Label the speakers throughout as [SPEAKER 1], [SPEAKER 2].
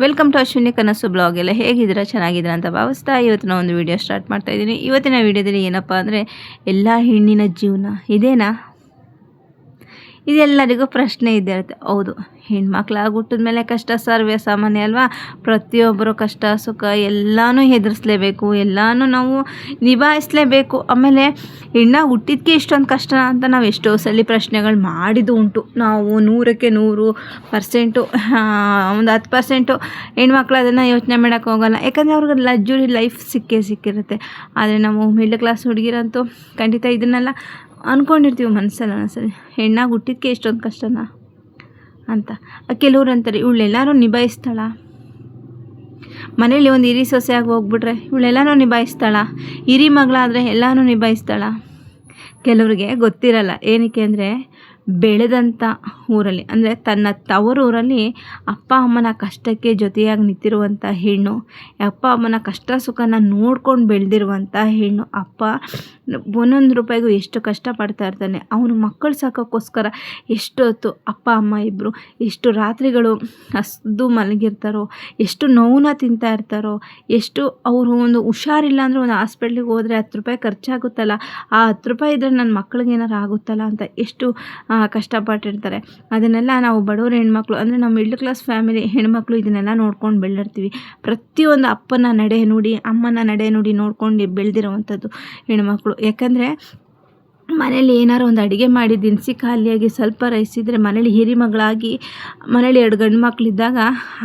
[SPEAKER 1] Welcome to Ashwini ಕನಸು blog. ಎಲ್ಲ ಹೇಗಿದ್ದೀರಾ? ಚೆನ್ನಾಗಿದ್ದೀರಾ ಅಂತ ಭಾವಿಸ್ತಾ ಇವತ್ತಿನ ಒಂದು ವಿಡಿಯೋ ಸ್ಟಾರ್ಟ್ ಮಾಡ್ತಾ ಇದ್ದೀನಿ. ಇವತ್ತಿನ ವಿಡಿಯೋದಲ್ಲಿ ಏನಪ್ಪ ಅಂದರೆ, ಎಲ್ಲ ಹೆಣ್ಣಿನ ಜೀವನ ಇದೇನಾ? ಇದೆಲ್ಲರಿಗೂ ಪ್ರಶ್ನೆ ಇದ್ದೇ ಇರುತ್ತೆ. ಹೌದು, ಹೆಣ್ಮಕ್ಳಾಗಿ ಹುಟ್ಟಿದ ಮೇಲೆ ಕಷ್ಟ ಸರ್ವೇ ಸಾಮಾನ್ಯ ಅಲ್ವಾ. ಪ್ರತಿಯೊಬ್ಬರು ಕಷ್ಟ ಸುಖ ಎಲ್ಲನೂ ಎದುರಿಸಲೇಬೇಕು, ಎಲ್ಲನೂ ನಾವು ನಿಭಾಯಿಸಲೇಬೇಕು. ಆಮೇಲೆ ಹೆಣ್ಣಾಗಿ ಹುಟ್ಟಿದ್ಕೆ ಇಷ್ಟೊಂದು ಕಷ್ಟ ಅಂತ ನಾವು ಎಷ್ಟೋ ಸಲ ಪ್ರಶ್ನೆಗಳು ಮಾಡಿದ್ದು ಉಂಟು. ನಾವು 100% ಒಂದು 10% ಹೆಣ್ಮಕ್ಳು ಅದನ್ನು ಯೋಚನೆ ಮಾಡೋಕ್ಕೆ ಹೋಗಲ್ಲ. ಯಾಕಂದರೆ ಅವ್ರಿಗೆ ಲಗ್ಜುರಿ ಲೈಫ್ ಸಿಕ್ಕಿರುತ್ತೆ. ಆದರೆ ನಾವು ಮಿಡ್ಲ್ ಕ್ಲಾಸ್ ಹುಡುಗಿರಂತೂ ಖಂಡಿತ ಇದನ್ನೆಲ್ಲ ಅಂದ್ಕೊಂಡಿರ್ತೀವಿ ಮನಸ್ಸಲ್ಲಿ ಒಂದೊಂದ್ಸರಿ, ಹೆಣ್ಣಾಗಿ ಹುಟ್ಟಿದ್ಕೆ ಇಷ್ಟೊಂದು ಕಷ್ಟನಾ ಅಂತ. ಕೆಲವ್ರು ಅಂತಾರೆ, ಇವಳೆಲ್ಲರೂ ನಿಭಾಯಿಸ್ತಾಳ, ಮನೇಲಿ ಒಂದು ಹಿರಿ ಸೊಸೆಯಾಗಿ ಹೋಗ್ಬಿಟ್ರೆ ಇವಳೆಲ್ಲನೂ ನಿಭಾಯಿಸ್ತಾಳ, ಹಿರಿ ಮಗಳಾದರೆ ಎಲ್ಲನೂ ನಿಭಾಯಿಸ್ತಾಳ. ಕೆಲವ್ರಿಗೆ ಗೊತ್ತಿರಲ್ಲ. ಏನಕ್ಕೆ ಅಂದರೆ, ಬೆಳೆದಂಥ ಊರಲ್ಲಿ ಅಂದರೆ ತನ್ನ ತವರೂರಲ್ಲಿ ಅಪ್ಪ ಅಮ್ಮನ ಕಷ್ಟಕ್ಕೆ ಜೊತೆಯಾಗಿ ನಿಂತಿರುವಂಥ ಹೆಣ್ಣು, ಅಪ್ಪ ಅಮ್ಮನ ಕಷ್ಟ ಸುಖನ ನೋಡ್ಕೊಂಡು ಬೆಳೆದಿರುವಂಥ ಹೆಣ್ಣು. ಅಪ್ಪ ಒಂದೊಂದು ರೂಪಾಯಿಗೂ ಎಷ್ಟು ಕಷ್ಟಪಡ್ತಾ ಇರ್ತಾನೆ. ಅವನು ಮಕ್ಕಳು ಸಾಕೋಕ್ಕೋಸ್ಕರ ಎಷ್ಟೊತ್ತು ಅಪ್ಪ ಅಮ್ಮ ಇಬ್ಬರು ಎಷ್ಟು ರಾತ್ರಿಗಳು ಹಸ್ದು ಮಲಗಿರ್ತಾರೋ, ಎಷ್ಟು ನೋವನ್ನ ತಿಂತಾ ಇರ್ತಾರೋ, ಎಷ್ಟು ಅವರು ಒಂದು ಹುಷಾರಿಲ್ಲ ಅಂದರೆ ಒಂದು ಹಾಸ್ಪಿಟ್ಲಿಗೆ ಹೋದರೆ 10 ರೂಪಾಯಿ ಖರ್ಚಾಗುತ್ತಲ್ಲ, ಆ 10 ರೂಪಾಯಿ ಇದ್ದರೆ ನನ್ನ ಮಕ್ಳಿಗೆ ಏನಾರು ಆಗುತ್ತಲ್ಲ ಅಂತ ಎಷ್ಟು ಕಷ್ಟಪಟ್ಟಿರ್ತಾರೆ. ಅದನ್ನೆಲ್ಲ ನಾವು ಬಡವ್ರ ಹೆಣ್ಮಕ್ಳು ಅಂದರೆ ನಮ್ಮ ಮಿಡ್ಲ್ ಕ್ಲಾಸ್ ಫ್ಯಾಮಿಲಿ ಹೆಣ್ಮಕ್ಳು ಇದನ್ನೆಲ್ಲ ನೋಡ್ಕೊಂಡು ಬೆಳೆದಿರ್ತೀವಿ. ಪ್ರತಿಯೊಂದು ಅಪ್ಪನ ನಡೆ ನುಡಿ ಅಮ್ಮನ ನಡೆ ನುಡಿ ನೋಡ್ಕೊಂಡು ಬೆಳೆದಿರೋವಂಥದ್ದು ಹೆಣ್ಮಕ್ಳು. ಯಾಕಂದರೆ ಮನೇಲಿ ಏನಾರು ಒಂದು ಅಡುಗೆ ಮಾಡಿ ದಿನಸಿ ಖಾಲಿಯಾಗಿ ಸ್ವಲ್ಪ ರೈಸ್ ಇದ್ದರೆ ಮನೇಲಿ ಹಿರಿ ಮಗಳಾಗಿ ಮನೇಲಿ 2 ಗಂಡು ಮಕ್ಕಳಿದ್ದಾಗ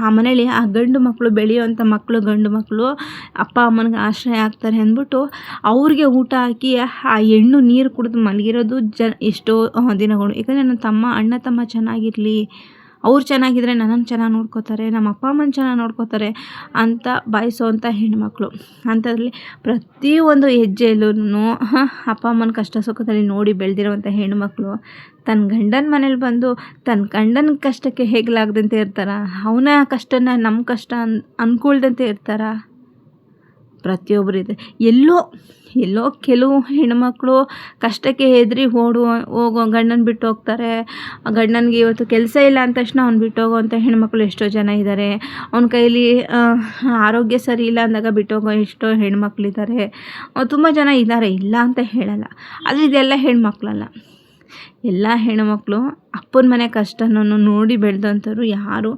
[SPEAKER 1] ಆ ಮನೇಲಿ ಆ ಗಂಡು ಮಕ್ಕಳು ಬೆಳೆಯುವಂಥ ಮಕ್ಕಳು ಗಂಡು ಮಕ್ಕಳು ಅಪ್ಪ ಅಮ್ಮನಿಗೆ ಆಶ್ರಯ ಆಗ್ತಾರೆ ಅಂದ್ಬಿಟ್ಟು ಅವ್ರಿಗೆ ಊಟ ಹಾಕಿ ಆ ಹೆಣ್ಣು ನೀರು ಕುಡಿದು ಮಲಗಿರೋದು ಎಷ್ಟೋ ದಿನಗಳು. ಯಾಕಂದರೆ ನನ್ನ ಅಣ್ಣ ತಮ್ಮ ಚೆನ್ನಾಗಿರಲಿ, ಅವ್ರು ಚೆನ್ನಾಗಿದ್ರೆ ನನ್ನನ್ನು ಚೆನ್ನಾಗಿ ನೋಡ್ಕೋತಾರೆ, ನಮ್ಮ ಅಪ್ಪ ಅಮ್ಮನ ಚೆನ್ನಾಗಿ ನೋಡ್ಕೋತಾರೆ ಅಂತ ಬಯಸೋವಂಥ ಹೆಣ್ಮಕ್ಳು. ಅಂಥದ್ರಲ್ಲಿ ಪ್ರತಿಯೊಂದು ಹೆಜ್ಜೆಯಲ್ಲೂ ಅಪ್ಪ ಅಮ್ಮನ ಕಷ್ಟ ಸುಖದಲ್ಲಿ ನೋಡಿ ಬೆಳೆದಿರುವಂಥ ಹೆಣ್ಮಕ್ಳು ತನ್ನ ಗಂಡನ ಮನೇಲಿ ಬಂದು ತನ್ನ ಗಂಡನ ಕಷ್ಟಕ್ಕೆ ಹೇಗಲಾಗದಂತೆ ಇರ್ತಾರ, ಅವನ ಕಷ್ಟನ ನಮ್ಮ ಕಷ್ಟ ಅಂದ್ಕೊಳ್ದಂತೆ ಇರ್ತಾರ. ಪ್ರತಿಯೊಬ್ಬರು ಇದೆ. ಎಲ್ಲೋ ಕೆಲವು ಹೆಣ್ಮಕ್ಳು ಕಷ್ಟಕ್ಕೆ ಹೆದರಿ ಹೋಗೋ ಗಂಡನ ಬಿಟ್ಟು ಹೋಗ್ತಾರೆ. ಗಂಡನಿಗೆ ಇವತ್ತು ಕೆಲಸ ಇಲ್ಲ ಅಂದ ತಕ್ಷಣ ಅವ್ನು ಬಿಟ್ಟು ಹೋಗೋವಂಥ ಹೆಣ್ಮಕ್ಳು ಎಷ್ಟೋ ಜನ ಇದ್ದಾರೆ. ಅವನ ಕೈಲಿ ಆರೋಗ್ಯ ಸರಿ ಇಲ್ಲ ಅಂದಾಗ ಬಿಟ್ಟೋಗೋ ಎಷ್ಟೋ ಹೆಣ್ಮಕ್ಳಿದ್ದಾರೆ. ತುಂಬ ಜನ ಇದ್ದಾರೆ, ಇಲ್ಲ ಅಂತ ಹೇಳಲ್ಲ. ಆದರೆ ಇದೆಲ್ಲ ಹೆಣ್ಮಕ್ಳಲ್ಲ. ಎಲ್ಲ ಹೆಣ್ಮಕ್ಳು ಅಪ್ಪನ ಮನೆ ಕಷ್ಟನೂ ನೋಡಿ ಬೆಳೆದಂಥವ್ರು ಯಾರು.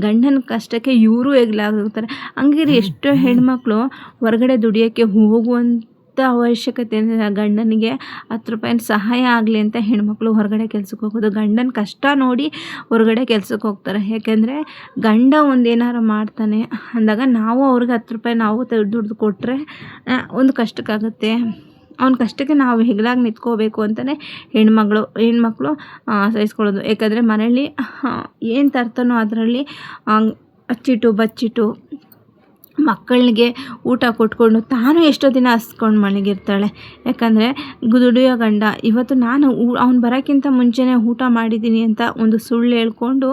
[SPEAKER 1] ಗಂಡನ ಕಷ್ಟಕ್ಕೆ ಇವರು ಹೆಗ್ಲಾಗಿರ್ತಾರೆ. ಹಂಗಿರಿ ಎಷ್ಟೋ ಹೆಣ್ಮಕ್ಳು ಹೊರಗಡೆ ದುಡಿಯೋಕ್ಕೆ ಹೋಗುವಂಥ ಅವಶ್ಯಕತೆ ಗಂಡನಿಗೆ 10 ರೂಪಾಯಿನ ಸಹಾಯ ಆಗಲಿ ಅಂತ ಹೆಣ್ಮಕ್ಳು ಹೊರಗಡೆ ಕೆಲ್ಸಕ್ಕೆ ಹೋಗೋದು. ಗಂಡನ ಕಷ್ಟ ನೋಡಿ ಹೊರಗಡೆ ಕೆಲ್ಸಕ್ಕೆ ಹೋಗ್ತಾರೆ. ಯಾಕೆಂದರೆ ಗಂಡ ಒಂದೇನಾರು ಮಾಡ್ತಾನೆ ಅಂದಾಗ ನಾವು ಅವ್ರಿಗೆ 10 ರೂಪಾಯಿ ನಾವು ದುಡ್ದು ಕೊಟ್ಟರೆ ಒಂದು ಕಷ್ಟಕ್ಕಾಗುತ್ತೆ. ಅವ್ನ ಕಷ್ಟಕ್ಕೆ ನಾವು ಹೆಗಲಾಗಿ ನಿಂತ್ಕೋಬೇಕು ಅಂತಲೇ ಹೆಣ್ಮಕ್ಳು ಸಹಿಸ್ಕೊಳ್ಳೋದು. ಯಾಕಂದರೆ ಮನೇಲಿ ಏನು ತರ್ತಾನೋ ಅದರಲ್ಲಿ ಅಚ್ಚಿಟ್ಟು ಬಚ್ಚಿಟ್ಟು ಮಕ್ಕಳಿಗೆ ಊಟ ಕೊಟ್ಕೊಂಡು ತಾನು ಎಷ್ಟೋ ದಿನ ಹಸ್ಕೊಂಡು ಮಲಗಿರ್ತಾಳೆ. ಯಾಕಂದರೆ ದುಡಿಯೋ ಗಂಡ ಇವತ್ತು ನಾನು ಅವ್ನು ಬರೋಕ್ಕಿಂತ ಮುಂಚೆನೇ ಊಟ ಮಾಡಿದ್ದೀನಿ ಅಂತ ಒಂದು ಸುಳ್ಳು ಹೇಳ್ಕೊಂಡು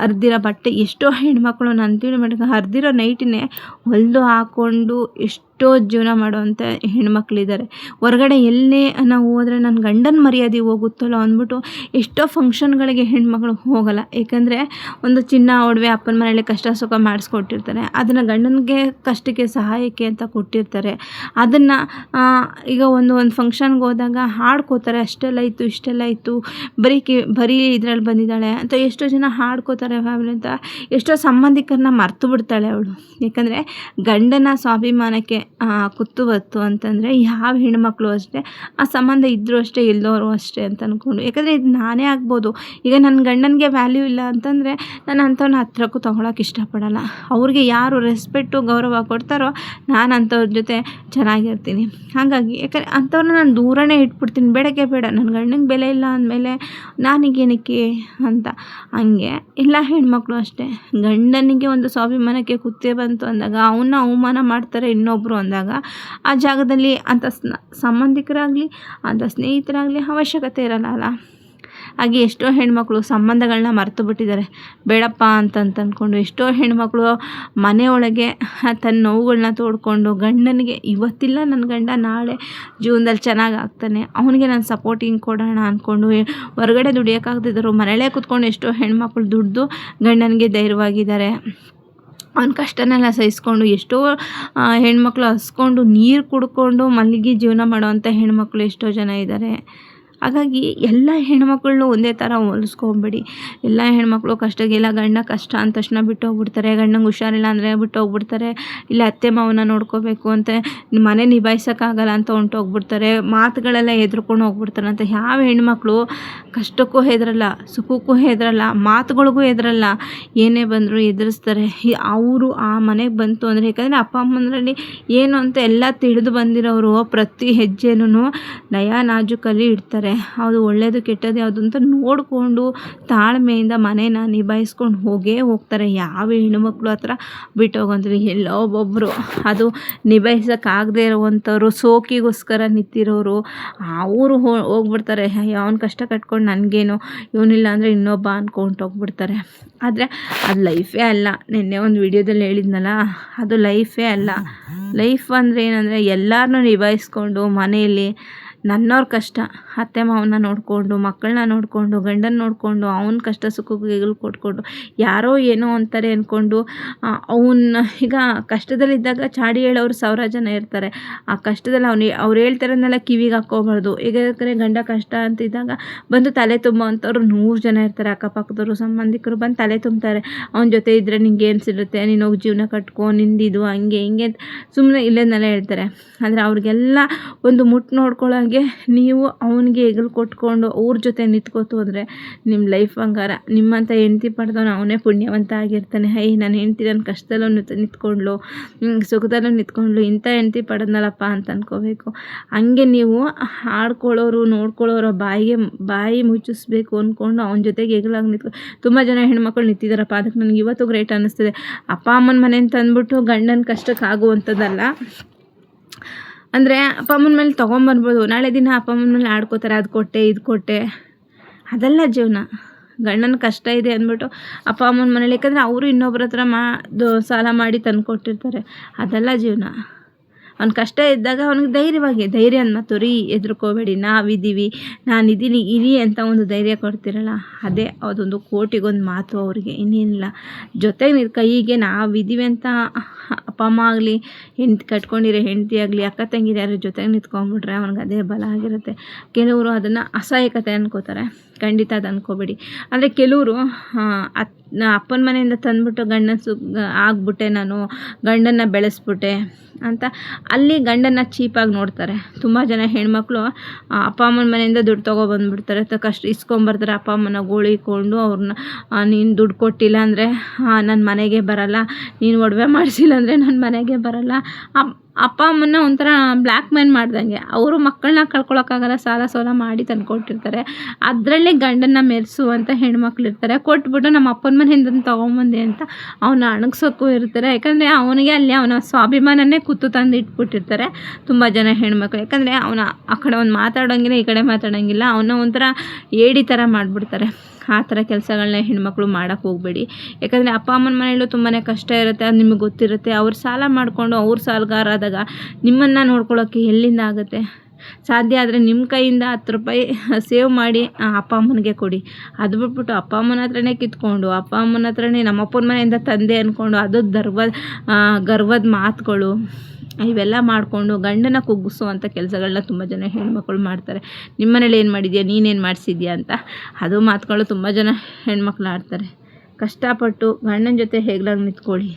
[SPEAKER 1] ಹರಿದಿರೋ ಬಟ್ಟೆ ಎಷ್ಟೋ ಹೆಣ್ಮಕ್ಳು ನಾನು ತಿಳಿ ಹರಿದಿರೋ ನೈಟಿನೇ ಹೊಲಿದು ಹಾಕ್ಕೊಂಡು ಎಷ್ಟೋ ಜೀವನ ಮಾಡುವಂಥ ಹೆಣ್ಮಕ್ಳಿದ್ದಾರೆ. ಹೊರಗಡೆ ಎಲ್ಲೇ ನಾವು ಹೋದರೆ ನನ್ನ ಗಂಡನ ಮರ್ಯಾದೆ ಹೋಗುತ್ತಲ್ಲೋ ಅಂದ್ಬಿಟ್ಟು ಎಷ್ಟೋ ಫಂಕ್ಷನ್ಗಳಿಗೆ ಹೆಣ್ಮಕ್ಳು ಹೋಗಲ್ಲ. ಏಕೆಂದರೆ ಒಂದು ಚಿನ್ನ ಒಡವೆ ಅಪ್ಪನ ಮನೇಲಿ ಕಷ್ಟ ಸುಖ ಮಾಡಿಸ್ಕೊಟ್ಟಿರ್ತಾರೆ. ಅದನ್ನು ಗಂಡನಿಗೆ ಕಷ್ಟಕ್ಕೆ ಸಹಾಯಕ್ಕೆ ಅಂತ ಕೊಟ್ಟಿರ್ತಾರೆ. ಅದನ್ನು ಈಗ ಒಂದು ಫಂಕ್ಷನ್ಗೆ ಹೋದಾಗ ಹಾಡ್ಕೋತಾರೆ, ಅಷ್ಟೆಲ್ಲ ಇತ್ತು ಇಷ್ಟೆಲ್ಲ ಇತ್ತು, ಬರೀ ಇದರಲ್ಲಿ ಬಂದಿದ್ದಾಳೆ ಅಂತ ಎಷ್ಟೋ ಜನ ಹಾಡ್ಕೋತಾರೆ ಫ್ಯಾಮಿಲಿ ಅಂತ. ಎಷ್ಟೋ ಸಂಬಂಧಿಕರನ್ನ ಮರ್ತು ಬಿಡ್ತಾಳೆ ಅವಳು. ಯಾಕಂದರೆ ಗಂಡನ ಸ್ವಾಭಿಮಾನಕ್ಕೆ ಕುತ್ತು ಬತ್ತು ಅಂತಂದರೆ ಯಾವ ಹೆಣ್ಮಕ್ಳು ಅಷ್ಟೇ ಆ ಸಂಬಂಧ ಇದ್ದರೂ ಅಷ್ಟೇ ಎಲ್ಲರೂ ಅಷ್ಟೇ ಅಂತ ಅಂದ್ಕೊಂಡು. ಯಾಕಂದರೆ ಇದು ನಾನೇ ಆಗ್ಬೋದು. ಈಗ ನನ್ನ ಗಂಡನಿಗೆ ವ್ಯಾಲ್ಯೂ ಇಲ್ಲ ಅಂತಂದರೆ ನಾನು ಅಂಥವ್ನ ಹತ್ರಕ್ಕೂ ತೊಗೊಳಕ್ಕೆ ಇಷ್ಟಪಡಲ್ಲ. ಅವ್ರಿಗೆ ಯಾರು ರೆಸ್ಪೆಕ್ಟು ಗೌರವ ಕೊಡ್ತಾರೋ ನಾನು ಅಂಥವ್ರ ಜೊತೆ ಚೆನ್ನಾಗಿರ್ತೀನಿ. ಹಾಗಾಗಿ ಯಾಕಂದರೆ ಅಂಥವ್ರನ್ನ ನಾನು ದೂರನೇ ಇಟ್ಬಿಡ್ತೀನಿ. ಬೇಡಕ್ಕೆ ಬೇಡ, ನನ್ನ ಗಂಡನಿಗೆ ಬೆಲೆ ಇಲ್ಲ ಅಂದಮೇಲೆ ನನಗೇನಕ್ಕೆ ಅಂತ. ಹಂಗೆ ಎಲ್ಲ ಹೆಣ್ಮಕ್ಳು ಅಷ್ಟೇ. ಗಂಡನಿಗೆ ಒಂದು ಸ್ವಾಭಿಮಾನಕ್ಕೆ ಕುತ್ತೇ ಬಂತು ಅಂದಾಗ ಅವನ್ನ ಅವಮಾನ ಮಾಡ್ತಾರೆ ಇನ್ನೊಬ್ಬರು ಅಂದಾಗ ಆ ಜಾಗದಲ್ಲಿ ಅಂಥ ಸಂಬಂಧಿಕರಾಗಲಿ ಅಂಥ ಸ್ನೇಹಿತರಾಗಲಿ ಅವಶ್ಯಕತೆ ಇರಲ್ಲ. ಹಾಗೆ ಎಷ್ಟೋ ಹೆಣ್ಮಕ್ಳು ಸಂಬಂಧಗಳನ್ನ ಮರೆತು ಬಿಟ್ಟಿದ್ದಾರೆ. ಬೇಡಪ್ಪ ಅಂದ್ಕೊಂಡು ಎಷ್ಟೋ ಹೆಣ್ಮಕ್ಳು ಮನೆಯೊಳಗೆ ತನ್ನ ನೋವುಗಳನ್ನ ತೋಡ್ಕೊಂಡು ಗಂಡನಿಗೆ ಇವತ್ತಿಲ್ಲ ನನ್ನ ಗಂಡ ನಾಳೆ ಜೀವನದಲ್ಲಿ ಚೆನ್ನಾಗಿ ಆಗ್ತಾನೆ, ಅವನಿಗೆ ನಾನು ಸಪೋರ್ಟಿಂಗ್ ಕೊಡೋಣ ಅಂದ್ಕೊಂಡು ಹೊರಗಡೆ ದುಡಿಯೋಕ್ಕಾಗ್ತಿದ್ದರು ಮನೆಯಲ್ಲೇ ಕೂತ್ಕೊಂಡು ಎಷ್ಟೋ ಹೆಣ್ಮಕ್ಳು ದುಡ್ದು ಗಂಡನಿಗೆ ಧೈರ್ಯವಾಗಿದ್ದಾರೆ. ಅವ್ನ ಕಷ್ಟನೆಲ್ಲ ಸಹಿಸ್ಕೊಂಡು ಎಷ್ಟೋ ಹೆಣ್ಮಕ್ಳು ಹಸ್ಕೊಂಡು ನೀರು ಕುಡ್ಕೊಂಡು ಮಲಗಿ ಜೀವನ ಮಾಡೋವಂಥ ಹೆಣ್ಮಕ್ಳು ಎಷ್ಟೋ ಜನ ಇದ್ದಾರೆ. ಹಾಗಾಗಿ ಎಲ್ಲ ಹೆಣ್ಮಕ್ಳನ್ನೂ ಒಂದೇ ಥರ ಹೋಲಿಸ್ಕೊಂಬೇಡಿ. ಎಲ್ಲ ಹೆಣ್ಮಕ್ಳು ಕಷ್ಟಕ್ಕೆಲ್ಲ ಗಂಡ ಕಷ್ಟ ಅಂದ ತಕ್ಷಣ ಬಿಟ್ಟು ಹೋಗ್ಬಿಡ್ತಾರೆ, ಗಂಡಂಗೆ ಹುಷಾರಿಲ್ಲ ಅಂದರೆ ಬಿಟ್ಟು ಹೋಗ್ಬಿಡ್ತಾರೆ, ಇಲ್ಲ ಅತ್ತೆ ಮಾವನ ನೋಡ್ಕೋಬೇಕು ಅಂತ ಮನೆ ನಿಭಾಯಿಸೋಕ್ಕಾಗಲ್ಲ ಅಂತ ಹೊಂಟೋಗ್ಬಿಡ್ತಾರೆ, ಮಾತುಗಳೆಲ್ಲ ಹೆದ್ರ್ಕೊಂಡು ಹೋಗ್ಬಿಡ್ತಾರೆ. ಅಂತ ಯಾವ ಹೆಣ್ಮಕ್ಳು ಕಷ್ಟಕ್ಕೂ ಹೆದರಲ್ಲ, ಸುಖಕ್ಕೂ ಹೆದರಲ್ಲ, ಮಾತುಗಳಿಗೂ ಹೆದರಲ್ಲ, ಏನೇ ಬಂದರೂ ಎದುರಿಸ್ತಾರೆ. ಅವರು ಆ ಮನೆಗೆ ಬಂತು ಅಂದರೆ, ಯಾಕಂದರೆ ಅಪ್ಪ ಅಮ್ಮಂದ್ರಲ್ಲಿ ಏನು ಅಂತ ಎಲ್ಲ ತಿಳಿದು ಬಂದಿರೋರು ಪ್ರತಿ ಹೆಜ್ಜೆನೂ ನಯ ನಾಜೂಕಲ್ಲಿ ಇಡ್ತಾರೆ. ಅದು ಒಳ್ಳೆಯದು ಕೆಟ್ಟದ್ದು ಯಾವುದು ಅಂತ ನೋಡಿಕೊಂಡು ತಾಳ್ಮೆಯಿಂದ ಮನೇನ ನಿಭಾಯಿಸ್ಕೊಂಡು ಹೋಗ್ತಾರೆ. ಯಾವ ಹೆಣ್ಮಕ್ಳು ಹತ್ರ ಬಿಟ್ಟು ಹೋಗಂತೀವಿ. ಎಲ್ಲೋ ಒಬ್ಬೊಬ್ಬರು ಅದು ನಿಭಾಯಿಸೋಕ್ಕಾಗದೇ ಇರೋವಂಥವ್ರು, ಸೋಕಿಗೋಸ್ಕರ ನಿಂತಿರೋರು, ಅವರು ಹೋಗ್ಬಿಡ್ತಾರೆ. ಅವನ ಕಷ್ಟ ಕಟ್ಕೊಂಡು ನನಗೇನು, ಇವನಿಲ್ಲ ಅಂದರೆ ಇನ್ನೊಬ್ಬ ಅಂದ್ಕೊಂಡು ಹೋಗ್ಬಿಡ್ತಾರೆ. ಆದರೆ ಅದು ಲೈಫೇ ಅಲ್ಲ. ನಿನ್ನೆ ಒಂದು ವಿಡಿಯೋದಲ್ಲಿ ಹೇಳಿದ್ನಲ್ಲ, ಅದು ಲೈಫೇ ಅಲ್ಲ. ಲೈಫ್ ಅಂದರೆ ಏನಂದರೆ ಎಲ್ಲರನ್ನೂ ನಿಭಾಯಿಸ್ಕೊಂಡು ಮನೆಯಲ್ಲಿ ನನ್ನವ್ರ ಕಷ್ಟ, ಅತ್ತೆ ಮಾವನ್ನ ನೋಡಿಕೊಂಡು, ಮಕ್ಕಳನ್ನ ನೋಡಿಕೊಂಡು, ಗಂಡನ ನೋಡಿಕೊಂಡು, ಅವನ ಕಷ್ಟ ಸುಖಕ್ಕೆ ಹೆಗಲು ಕೊಟ್ಕೊಂಡು, ಯಾರೋ ಏನೋ ಅಂತಾರೆ ಅಂದ್ಕೊಂಡು ಅವನ್ನ ಈಗ ಕಷ್ಟದಲ್ಲಿದ್ದಾಗ ಚಾಡಿ ಹೇಳೋರು 1000 ಜನ ಇರ್ತಾರೆ. ಆ ಕಷ್ಟದಲ್ಲಿ ಅವ್ರು ಹೇಳ್ತಾರನ್ನೆಲ್ಲ ಕಿವಿಗೆ ಹಾಕ್ಕೋಬಾರ್ದು. ಯಾಕಂದರೆ ಗಂಡ ಕಷ್ಟ ಅಂತಿದ್ದಾಗ ಬಂದು ತಲೆ ತುಂಬೋ ಅಂಥವ್ರು 100 ಜನ ಇರ್ತಾರೆ. ಅಕ್ಕಪಕ್ಕದವರು, ಸಂಬಂಧಿಕರು ಬಂದು ತಲೆ ತುಂಬ್ತಾರೆ. ಅವನ ಜೊತೆ ಇದ್ದರೆ ನಿಂಗೆ ಏನು ಸಿಗುತ್ತೆ, ನೀನು ಹೋಗಿ ಜೀವನ ಕಟ್ಕೊ, ನಿಂದಿದು ಹಂಗೆ ಹಿಂಗೆ ಅಂತ ಸುಮ್ಮನೆ ಇಲ್ಲೇನೆಲ್ಲ ಹೇಳ್ತಾರೆ. ಆದರೆ ಅವ್ರಿಗೆಲ್ಲ ಒಂದು ಮುಟ್ಟು ನೋಡ್ಕೊಳ್ಳೋಂಗೆ ನೀವು ಅವನಿಗೆ ಹೆಗಲು ಕೊಟ್ಕೊಂಡು ಅವ್ರ ಜೊತೆ ನಿಂತ್ಕೋತು ಅಂದರೆ ನಿಮ್ಮ ಲೈಫ್ ಬಂಗಾರ. ನಿಮ್ಮಂಥ ಹೆಂಡ್ತಿ ಪಡೆದವನು ಅವನೇ ಪುಣ್ಯವಂತ ಆಗಿರ್ತಾನೆ. ನನ್ನ ಹೆಂಡ್ತಿ ನನ್ನ ಕಷ್ಟದಲ್ಲೂ ನಿಂತ್ಕೊಂಡ್ಲು, ಸುಖದಲ್ಲೂ ನಿಂತ್ಕೊಂಡ್ಲು, ಇಂಥ ಹೆಂಡ್ತಿ ಪಡೆದ್ನಲ್ಲಪ್ಪ ಅಂತ ಅನ್ಕೋಬೇಕು. ಹಂಗೆ ನೀವು ಆಡ್ಕೊಳ್ಳೋರು, ನೋಡ್ಕೊಳ್ಳೋರು ಬಾಯಿ ಮುಚ್ಚಿಸ್ಬೇಕು ಅಂದ್ಕೊಂಡು ಅವನ ಜೊತೆಗೆ ಹೆಗಲಾಗಿ ತುಂಬ ಜನ ಹೆಣ್ಮಕ್ಳು ನಿಂತಿದ್ದಾರಪ್ಪ. ಅದಕ್ಕೆ ನನಗೆ ಇವತ್ತು ಗ್ರೇಟ್ ಅನ್ನಿಸ್ತಿದೆ. ಅಪ್ಪ ಅಮ್ಮನ ಮನೆ ಅಂತ ಅಂದ್ಬಿಟ್ಟು ಗಂಡನ ಕಷ್ಟಕ್ಕೆ ಆಗುವಂಥದ್ದಲ್ಲ. ಅಂದರೆ ಅಪ್ಪ ಅಮ್ಮನ ಮೇಲೆ ತೊಗೊಂಬರ್ಬೋದು, ನಾಳೆ ದಿನ ಅಪ್ಪ ಅಮ್ಮನ ಮೇಲೆ ಆಡ್ಕೋತಾರೆ, ಅದು ಕೊಟ್ಟೆ ಇದು ಕೊಟ್ಟೆ, ಅದೆಲ್ಲ ಜೀವನ. ಗಂಡನ ಕಷ್ಟ ಇದೆ ಅಂದ್ಬಿಟ್ಟು ಅಪ್ಪ ಅಮ್ಮನ ಮನೇಲಿ, ಯಾಕಂದರೆ ಅವರು ಇನ್ನೊಬ್ಬರ ಹತ್ರ ಸಾಲ ಮಾಡಿ ತಂದು ಕೊಟ್ಟಿರ್ತಾರೆ, ಅದೆಲ್ಲ ಜೀವನ. ಅವ್ನ ಕಷ್ಟ ಇದ್ದಾಗ ಅವ್ನಿಗೆ ಧೈರ್ಯ ಮತ್ತು ಹೆದರ್ಕೋಬೇಡಿ, ನಾವಿದ್ದೀವಿ, ನಾನಿದ್ದೀನಿ ಇರಿ ಅಂತ ಒಂದು ಧೈರ್ಯ ಕೊಡ್ತಿರಲ್ಲ, ಅದೇ ಅದೊಂದು ಕೋಟಿಗೊಂದು ಮಾತು ಅವ್ರಿಗೆ, ಇನ್ನೇನಿಲ್ಲ. ಜೊತೆಗೆ ಕೈಗೆ ನಾವಿದ್ದೀವಿ ಅಂತ ಅಪ್ಪ ಅಮ್ಮ ಆಗಲಿ, ಕಟ್ಕೊಂಡಿರೋ ಹೆಂಡತಿ ಆಗಲಿ, ಅಕ್ಕ ತಂಗಿರು ಯಾರು ಜೊತೆಗೆ ನಿಂತ್ಕೊಂಡ್ಬಿಟ್ರೆ ಅವ್ನಿಗೆ ಅದೇ ಬಲ ಆಗಿರುತ್ತೆ. ಕೆಲವರು ಅದನ್ನು ಅಸಹಾಯಕತೆ ಅನ್ಕೋತಾರೆ, ಖಂಡಿತ ಅದು ಅನ್ಕೋಬೇಡಿ. ಅಂದರೆ ಕೆಲವರು ಅಪ್ಪನ ಮನೆಯಿಂದ ತಂದುಬಿಟ್ಟು ಆಗ್ಬಿಟ್ಟೆ, ನಾನು ಗಂಡನ್ನು ಬೆಳೆಸ್ಬಿಟ್ಟೆ ಅಂತ ಅಲ್ಲಿ ಗಂಡನ್ನು ಚೀಪಾಗಿ ನೋಡ್ತಾರೆ. ತುಂಬ ಜನ ಹೆಣ್ಮಕ್ಳು ಅಪ್ಪ ಅಮ್ಮನ ಮನೆಯಿಂದ ದುಡ್ಡು ತೊಗೊಬಂದ್ಬಿಡ್ತಾರೆ, ಕಷ್ಟ ಇಸ್ಕೊಂಬರ್ತಾರೆ. ಅಪ್ಪ ಅಮ್ಮನ ಗೋಳಿಕೊಂಡು ಅವ್ರನ್ನ, ನೀನು ದುಡ್ಡು ಕೊಟ್ಟಿಲ್ಲ ಅಂದರೆ ನನ್ನ ಮನೆಗೆ ಬರಲ್ಲ, ನೀನು ಒಡವೆ ಮಾಡಿಸಿಲ್ಲ ಅಂದರೆ ನನ್ನ ಮನೆಗೆ ಬರಲ್ಲ. ಅಪ್ಪ ಅಮ್ಮನ ಒಂಥರ ಬ್ಲ್ಯಾಕ್ ಮೇಲ್ ಮಾಡ್ದಂಗೆ. ಅವರು ಮಕ್ಕಳನ್ನ ಕಳ್ಕೊಳಕ್ಕಾಗಲ್ಲ, ಸಾಲ ಸೋಲ ಮಾಡಿ ತಂದುಕೊಟ್ಟಿರ್ತಾರೆ. ಅದರಲ್ಲೇ ಗಂಡನ್ನು ಮೆರೆಸುವಂಥ ಹೆಣ್ಮಕ್ಳು ಇರ್ತಾರೆ. ಕೊಟ್ಬಿಟ್ಟು ನಮ್ಮ ಅಪ್ಪನ ಮನೆಯಿಂದ ತೊಗೊಂಬಂದೆ ಅಂತ ಅವನ ಅಣಗ್ಸೋಕ್ಕೂ ಇರ್ತಾರೆ. ಯಾಕಂದರೆ ಅವನಿಗೆ ಅಲ್ಲಿ ಅವನ ಸ್ವಾಭಿಮಾನನೇ ಕುತ್ತು ತಂದು ಇಟ್ಬಿಟ್ಟಿರ್ತಾರೆ ತುಂಬ ಜನ ಹೆಣ್ಮಕ್ಳು. ಯಾಕಂದರೆ ಅವನ ಆ ಕಡೆ ಒಂದು ಮಾತಾಡೋಂಗಿಲ್ಲ, ಈ ಕಡೆ ಮಾತಾಡೋಂಗಿಲ್ಲ, ಅವನ ಒಂಥರ ಏಡಿ ಥರ ಮಾಡಿಬಿಡ್ತಾರೆ. ಆ ಥರ ಕೆಲಸಗಳನ್ನ ಹೆಣ್ಮಕ್ಳು ಮಾಡೋಕ್ಕೆ ಹೋಗಬೇಡಿ. ಯಾಕಂದರೆ ಅಪ್ಪ ಅಮ್ಮನ ಮನೆಯಲ್ಲೂ ತುಂಬಾ ಕಷ್ಟ ಇರುತ್ತೆ, ಅದು ನಿಮಗೆ ಗೊತ್ತಿರುತ್ತೆ. ಅವ್ರು ಸಾಲ ಮಾಡಿಕೊಂಡು ಅವ್ರು ಸಾಲಗಾರ ಆದಾಗ ನಿಮ್ಮನ್ನು ನೋಡ್ಕೊಳ್ಳೋಕ್ಕೆ ಎಲ್ಲಿಂದ ಆಗುತ್ತೆ? ಸಾಧ್ಯ ಆದರೆ ನಿಮ್ಮ ಕೈಯಿಂದ 10 ರೂಪಾಯಿ ಸೇವ್ ಮಾಡಿ ಅಪ್ಪ ಅಮ್ಮನಿಗೆ ಕೊಡಿ. ಅದು ಬಿಟ್ಬಿಟ್ಟು ಅಪ್ಪ ಅಮ್ಮನ ಹತ್ರನೇ ಕಿತ್ಕೊಂಡು, ಅಪ್ಪ ಅಮ್ಮನ ಹತ್ರನೇ ನಮ್ಮಪ್ಪನ ಮನೆಯಿಂದ ತಂದೆ ಅಂದ್ಕೊಂಡು, ಅದು ಗರ್ವದ ಮಾತುಗಳು ಇವೆಲ್ಲ ಮಾಡಿಕೊಂಡು ಗಂಡನ ಕುಗ್ಗಿಸುವಂಥ ಕೆಲಸಗಳನ್ನ ತುಂಬ ಜನ ಹೆಣ್ಮಕ್ಳು ಮಾಡ್ತಾರೆ. ನಿಮ್ಮ ಮನೇಲಿ ಏನು ಮಾಡಿದ್ಯಾ, ನೀನೇನು ಮಾಡಿಸಿದ್ಯಾ ಅಂತ ಅದು ಮಾತುಗಳು ತುಂಬ ಜನ ಹೆಣ್ಮಕ್ಳು ಆಡ್ತಾರೆ. ಕಷ್ಟಪಟ್ಟು ಗಂಡನ ಜೊತೆ ಹೆಗ್ಲಾಗಿ ನಿಂತ್ಕೊಳ್ಳಿ.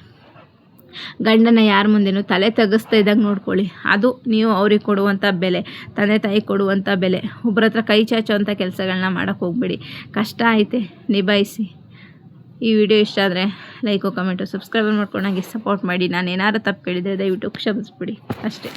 [SPEAKER 1] ಗಂಡನ ಯಾರ ಮುಂದೆನೂ ತಲೆ ತಗ್ಗಿಸ್ತಾ ಇದ್ದಾಗ ನೋಡ್ಕೊಳ್ಳಿ. ಅದು ನೀವು ಅವ್ರಿಗೆ ಕೊಡುವಂಥ ಬೆಲೆ, ತಂದೆ ತಾಯಿ ಕೊಡುವಂಥ ಬೆಲೆ. ಒಬ್ಬರ ಹತ್ರ ಕೈ ಚಾಚುವಂಥ ಕೆಲಸಗಳನ್ನ ಮಾಡೋಕ್ಕೆ ಹೋಗಬೇಡಿ. ಕಷ್ಟ ಐತೆ, ನಿಭಾಯಿಸಿ. ಈ ವಿಡಿಯೋ ಇಷ್ಟ ಆದರೆ ಲೈಕು, ಕಮೆಂಟು, ಸಬ್ಸ್ಕ್ರೈಬ್ ಮಾಡ್ಕೊಂಡು ನನಗೆ ಸಪೋರ್ಟ್ ಮಾಡಿ. ನಾನು ಏನಾರು ತಪ್ಪು ಹೇಳಿದರೆ ದಯವಿಟ್ಟು ಕ್ಷಮಿಸ್ಬಿಡಿ ಅಷ್ಟೇ.